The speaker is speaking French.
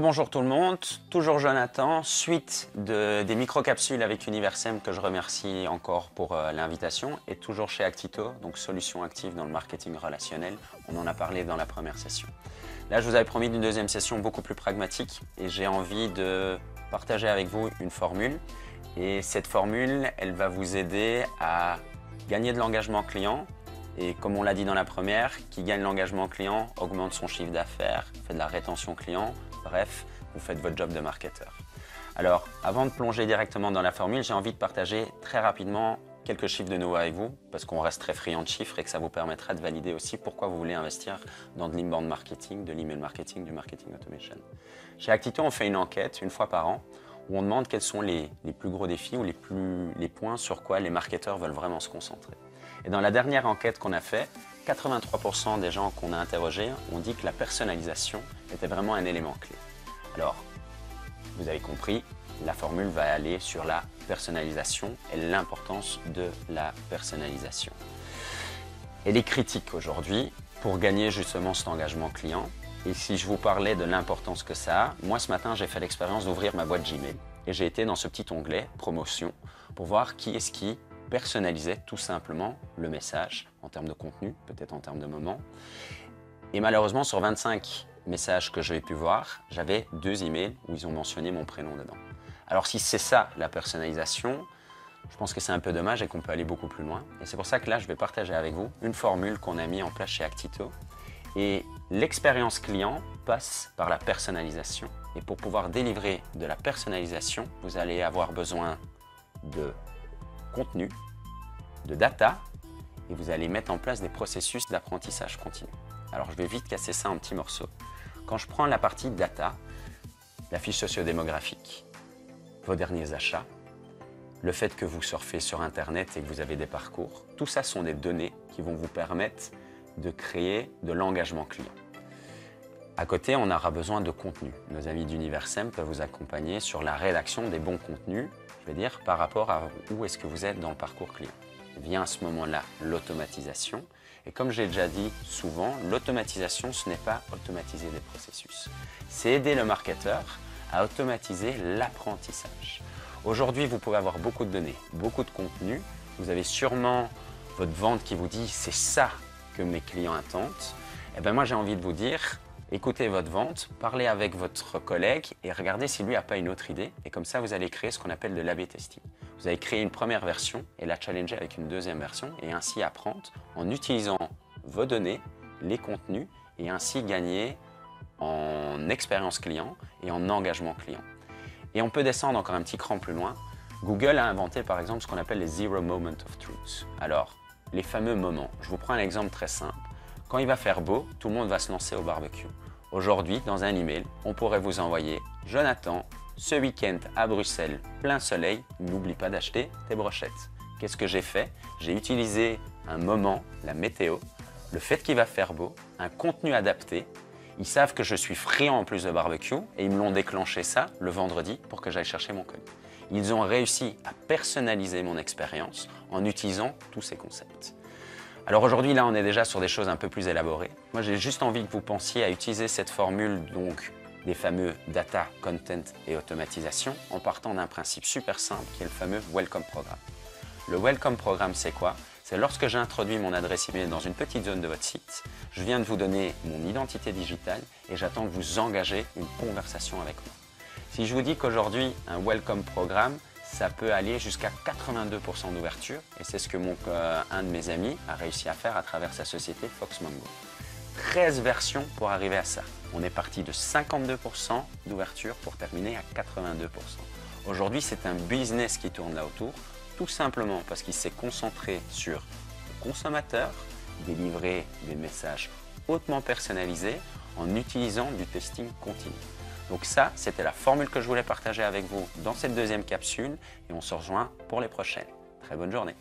Rebonjour tout le monde, toujours Jonathan, suite des micro-capsules avec Universem que je remercie encore pour l'invitation et toujours chez Actito, donc solution active dans le marketing relationnel. On en a parlé dans la première session. Là, je vous avais promis une deuxième session beaucoup plus pragmatique et j'ai envie de partager avec vous une formule. Et cette formule, elle va vous aider à gagner de l'engagement client. Et comme on l'a dit dans la première, qui gagne l'engagement client augmente son chiffre d'affaires, fait de la rétention client, bref, vous faites votre job de marketeur. Alors, avant de plonger directement dans la formule, j'ai envie de partager très rapidement quelques chiffres de nouveau avec vous, parce qu'on reste très friand de chiffres et que ça vous permettra de valider aussi pourquoi vous voulez investir dans de l'inbound marketing, de l'email marketing, du marketing automation. Chez Actito, on fait une enquête une fois par an où on demande quels sont les plus gros défis ou les points sur quoi les marketeurs veulent vraiment se concentrer. Et dans la dernière enquête qu'on a fait, 83% des gens qu'on a interrogés ont dit que la personnalisation était vraiment un élément clé. Alors, vous avez compris, la formule va aller sur la personnalisation et l'importance de la personnalisation. Elle est critique aujourd'hui pour gagner justement cet engagement client. Et si je vous parlais de l'importance que ça a, moi ce matin j'ai fait l'expérience d'ouvrir ma boîte Gmail et j'ai été dans ce petit onglet promotion pour voir qui est-ce qui personnalisait tout simplement le message en termes de contenu, peut-être en termes de moment. Et malheureusement, sur 25 messages que j'ai pu voir, j'avais 2 emails où ils ont mentionné mon prénom dedans. Alors si c'est ça la personnalisation, je pense que c'est un peu dommage et qu'on peut aller beaucoup plus loin. Et c'est pour ça que là, je vais partager avec vous une formule qu'on a mis en place chez Actito. Et l'expérience client passe par la personnalisation. Et pour pouvoir délivrer de la personnalisation, vous allez avoir besoin de contenu, de data, et vous allez mettre en place des processus d'apprentissage continu. Alors je vais vite casser ça en petits morceaux. Quand je prends la partie data, la fiche sociodémographique, vos derniers achats, le fait que vous surfez sur Internet et que vous avez des parcours, tout ça sont des données qui vont vous permettre de créer de l'engagement client. À côté, on aura besoin de contenu. Nos amis d'Universem peuvent vous accompagner sur la rédaction des bons contenus, je veux dire par rapport à où est-ce que vous êtes dans le parcours client. Vient à ce moment-là l'automatisation. Et comme j'ai déjà dit souvent, l'automatisation, ce n'est pas automatiser des processus. C'est aider le marketeur à automatiser l'apprentissage. Aujourd'hui, vous pouvez avoir beaucoup de données, beaucoup de contenu. Vous avez sûrement votre vente qui vous dit « c'est ça que mes clients attendent ». Eh bien moi, j'ai envie de vous dire, écoutez votre vente, parlez avec votre collègue et regardez si lui n'a pas une autre idée. Et comme ça, vous allez créer ce qu'on appelle de l'A/B testing. Vous allez créer une première version et la challenger avec une deuxième version et ainsi apprendre en utilisant vos données, les contenus et ainsi gagner en expérience client et en engagement client. Et on peut descendre encore un petit cran plus loin. Google a inventé par exemple ce qu'on appelle les Zero Moment of Truth. Alors, les fameux moments. Je vous prends un exemple très simple. Quand il va faire beau, tout le monde va se lancer au barbecue. Aujourd'hui, dans un email, on pourrait vous envoyer « Jonathan, ce week-end à Bruxelles, plein soleil, n'oublie pas d'acheter tes brochettes. » Qu'est-ce que j'ai fait? J'ai utilisé un moment, la météo, le fait qu'il va faire beau, un contenu adapté. Ils savent que je suis friand en plus de barbecue et ils me l'ont déclenché ça le vendredi pour que j'aille chercher mon colis. Ils ont réussi à personnaliser mon expérience en utilisant tous ces concepts. Alors aujourd'hui, là, on est déjà sur des choses un peu plus élaborées. Moi, j'ai juste envie que vous pensiez à utiliser cette formule donc des fameux data, content et automatisation en partant d'un principe super simple qui est le fameux Welcome Programme. Le Welcome Programme, c'est quoi? C'est lorsque j'introduis mon adresse email dans une petite zone de votre site, je viens de vous donner mon identité digitale et j'attends que vous engagez une conversation avec moi. Si je vous dis qu'aujourd'hui, un Welcome Programme, ça peut aller jusqu'à 82% d'ouverture et c'est ce que un de mes amis a réussi à faire à travers sa société Foxmango. 13 versions pour arriver à ça. On est parti de 52% d'ouverture pour terminer à 82%. Aujourd'hui, c'est un business qui tourne là autour, tout simplement parce qu'il s'est concentré sur le consommateur, délivrer des messages hautement personnalisés en utilisant du testing continu. Donc ça, c'était la formule que je voulais partager avec vous dans cette deuxième capsule et on se rejoint pour les prochaines. Très bonne journée.